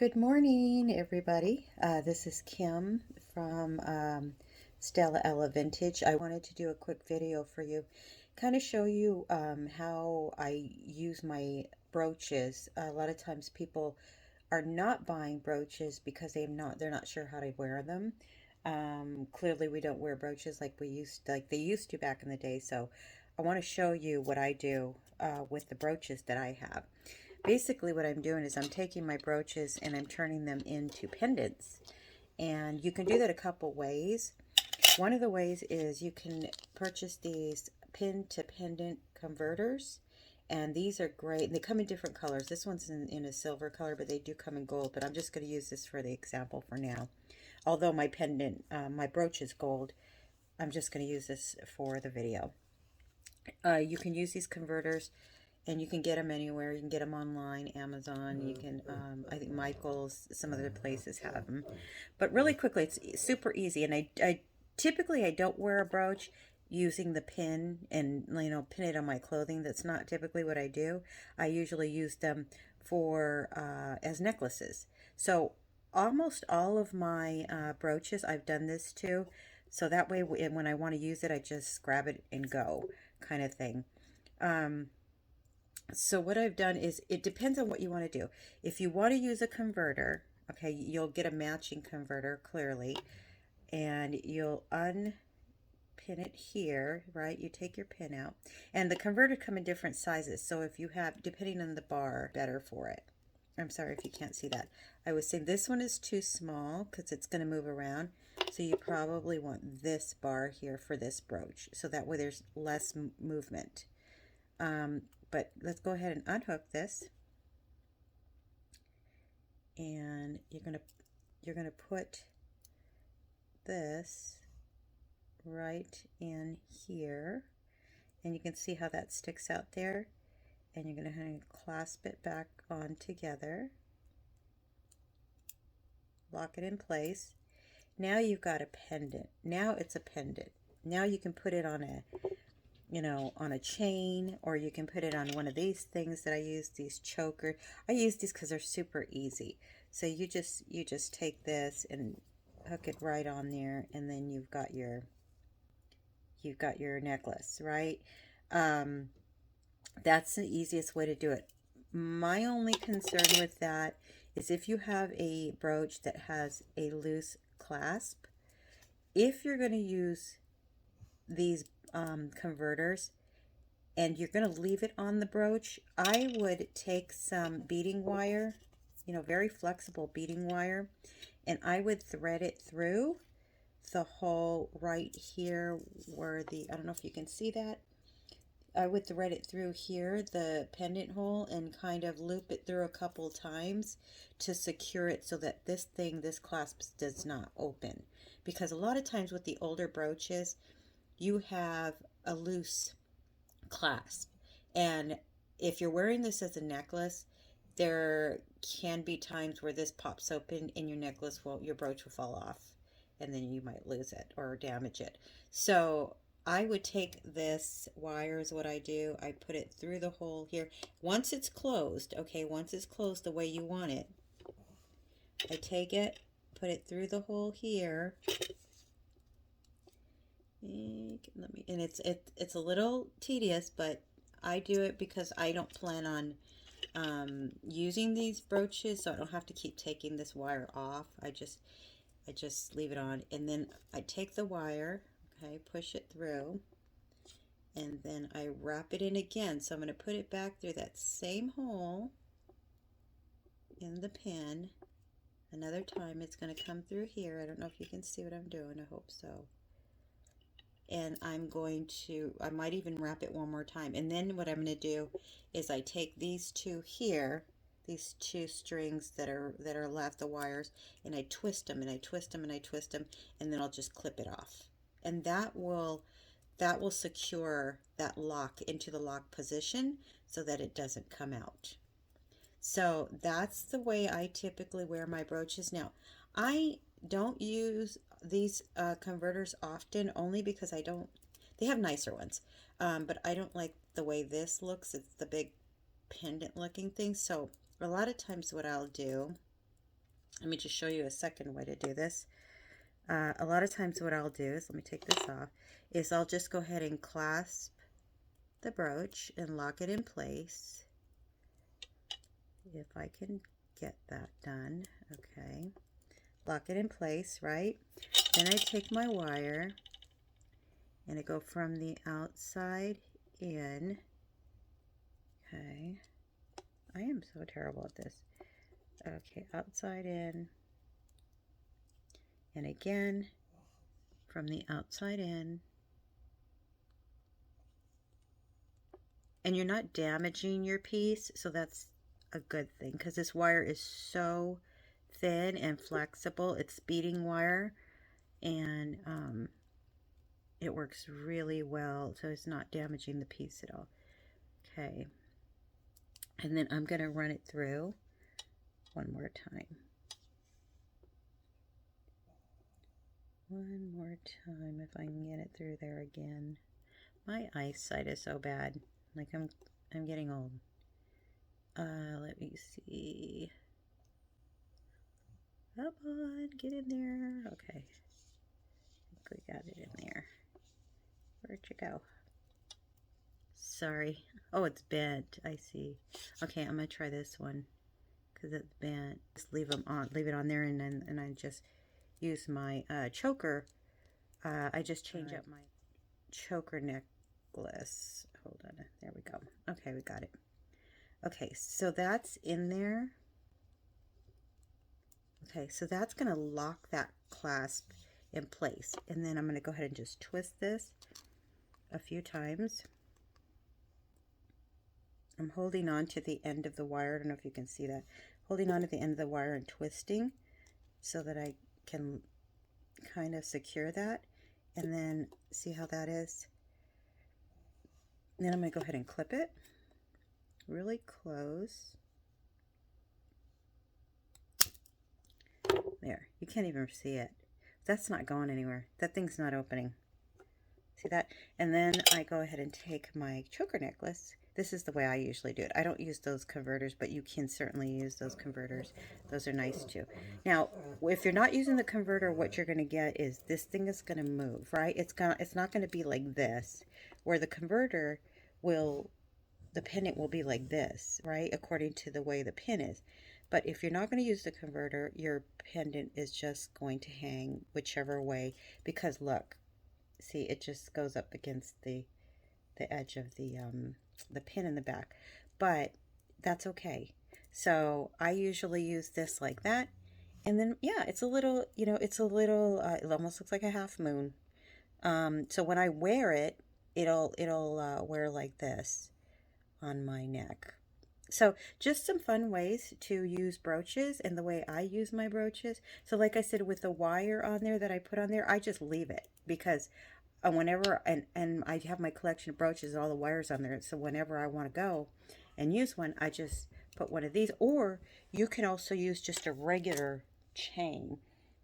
Good morning, everybody. This is Kim from Stella Ella Vintage. I wanted to do a quick video for you, kind of show you how I use my brooches. A lot of times people are not buying brooches because they're not sure how to wear them. Clearly, we don't wear brooches like they used to back in the day. So I want to show you what I do with the brooches that I have. Basically, what I'm doing is I'm taking my brooches and I'm turning them into pendants. And you can do that a couple ways. One of the ways is you can purchase these pin to pendant converters. And these are great. They come in different colors. This one's in a silver color, but they do come in gold. But I'm just going to use this for the example for now. Although my pendant, my brooch is gold, I'm just going to use this for the video. You can use these converters and you can get them anywhere. You can get them online, Amazon. You can, I think Michael's, some other places have them. But really quickly, it's super easy. And I typically I don't wear a brooch using the pin and pin it on my clothing. That's not typically what I do. I usually use them for as necklaces. So almost all of my brooches I've done this to. So that way, when I want to use it, I just grab it and go, kind of thing. So what I've done is, it depends on what you want to do. If you want to use a converter, okay, you'll get a matching converter clearly, and you'll unpin it here, right? You take your pin out, and the converter come in different sizes. So if you have, depending on the bar, better for it. I'm sorry if you can't see that. I was saying this one is too small because it's going to move around. So you probably want this bar here for this brooch. So that way there's less movement. But let's go ahead and unhook this. And you're gonna put this right in here. And you can see how that sticks out there. And you're going to clasp it back on together. Lock it in place. Now you've got a pendant. Now it's a pendant. Now you can put it on on a chain, or you can put it on one of these things that I use, these chokers. I use these because they're super easy. So you just take this and hook it right on there, and then you've got your necklace, right? That's the easiest way to do it. My only concern with that is if you have a brooch that has a loose clasp, if you're going to use these converters and you're going to leave it on the brooch, I would take some beading wire, very flexible beading wire, and I would thread it through the hole right here where I don't know if you can see that. I would thread it through here, the pendant hole, and kind of loop it through a couple times to secure it so that this clasp does not open. Because a lot of times with the older brooches, you have a loose clasp. And if you're wearing this as a necklace, there can be times where this pops open and your brooch will fall off, and then you might lose it or damage it. So I would take this wire is what I do. I put it through the hole here. Once it's closed, okay, once it's closed the way you want it, I take it, put it through the hole here. And it's a little tedious, but I do it because I don't plan on using these brooches, so I don't have to keep taking this wire off. I just leave it on, and then I take the wire, okay, push it through, and then I wrap it in again. So I'm going to put it back through that same hole in the pin. Another time it's going to come through here. I don't know if you can see what I'm doing. I hope so. And I might even wrap it one more time. And then what I'm going to do is I take these two here, these two strings that are left, the wires, and I twist them and I twist them and I twist them, and then I'll just clip it off. And that will secure that lock into the lock position so that it doesn't come out. So that's the way I typically wear my brooches. Now, I don't use these converters often, only because they have nicer ones, but I don't like the way this looks. It's the big pendant looking thing. So a lot of times what I'll do Let me just show you a second way to do this. A lot of times what I'll do is, let me take this off, is I'll just go ahead and clasp the brooch and lock it in place. If I can get that done. Okay. Lock it in place, right? Then I take my wire and I go from the outside in. Okay. I am so terrible at this. Okay, outside in. And again, from the outside in. And you're not damaging your piece, so that's a good thing, because this wire is so thin and flexible. It's beading wire, and it works really well, so it's not damaging the piece at all. Okay, and then I'm going to run it through one more time. One more time, if I can get it through there again. My eyesight is so bad. Like I'm getting old. Let me see. Come on, get in there. Okay. I think we got it in there. Where'd you go? Sorry. Oh, it's bent. I see. Okay, I'm gonna try this one because it's bent. Just leave it on there, and then I just use my choker. I just change up my choker necklace. Hold on. There we go. Okay, we got it. Okay, so that's in there. Okay, so that's going to lock that clasp in place. And then I'm going to go ahead and just twist this a few times. I'm holding on to the end of the wire. I don't know if you can see that. Holding on to the end of the wire and twisting so that I can kind of secure that. And then see how that is. And then I'm going to go ahead and clip it really close. There, you can't even see it. That's not going anywhere. That thing's not opening. See that? And then I go ahead and take my choker necklace. This is the way I usually do it. I don't use those converters, but you can certainly use those converters. Those are nice too. Now, if you're not using the converter, what you're going to get is this thing is going to move, right? It's not going to be like this, where the converter will, the pendant will be like this, right? According to the way the pin is. But if you're not going to use the converter, your pendant is just going to hang whichever way, because look, see, it just goes up against the edge of the pin in the back. But that's okay. So I usually use this like that. And then, yeah, it's a little, you know, it's a little, it almost looks like a half moon. So when I wear it, it'll wear like this on my neck. So just some fun ways to use brooches and the way I use my brooches. So like I said, with the wire on there that I put on there, I just leave it because whenever, and I have my collection of brooches, all the wires on there. So whenever I want to go and use one, I just put one of these. Or you can also use just a regular chain,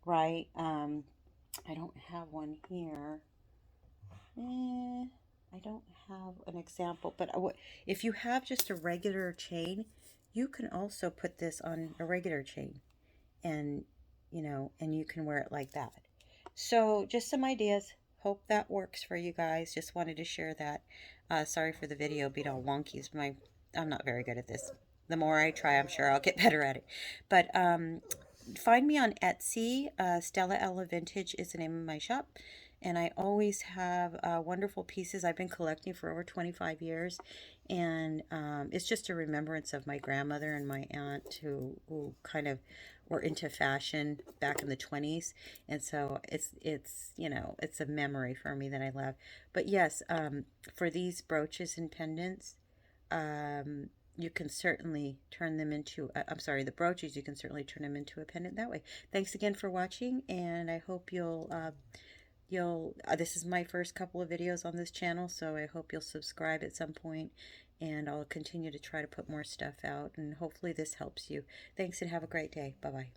right? I don't have one here. I don't have an example, but if you have just a regular chain, you can also put this on a regular chain, and you know, and you can wear it like that. So just some ideas. Hope that works for you guys. Just wanted to share that. Sorry for the video being all wonky. I'm not very good at this. The more I try, I'm sure I'll get better at it. But find me on Etsy. Stella Ella Vintage is the name of my shop. And I always have wonderful pieces I've been collecting for over 25 years. And it's just a remembrance of my grandmother and my aunt who kind of were into fashion back in the 20s. And so it's you know, it's a memory for me that I love. But yes, for these brooches and pendants, you can certainly turn them into, I'm sorry, the brooches, you can certainly turn them into a pendant that way. Thanks again for watching, and I hope you'll this is my first couple of videos on this channel, so I hope you'll subscribe at some point, and I'll continue to try to put more stuff out, and hopefully this helps you. Thanks, and have a great day. Bye-bye.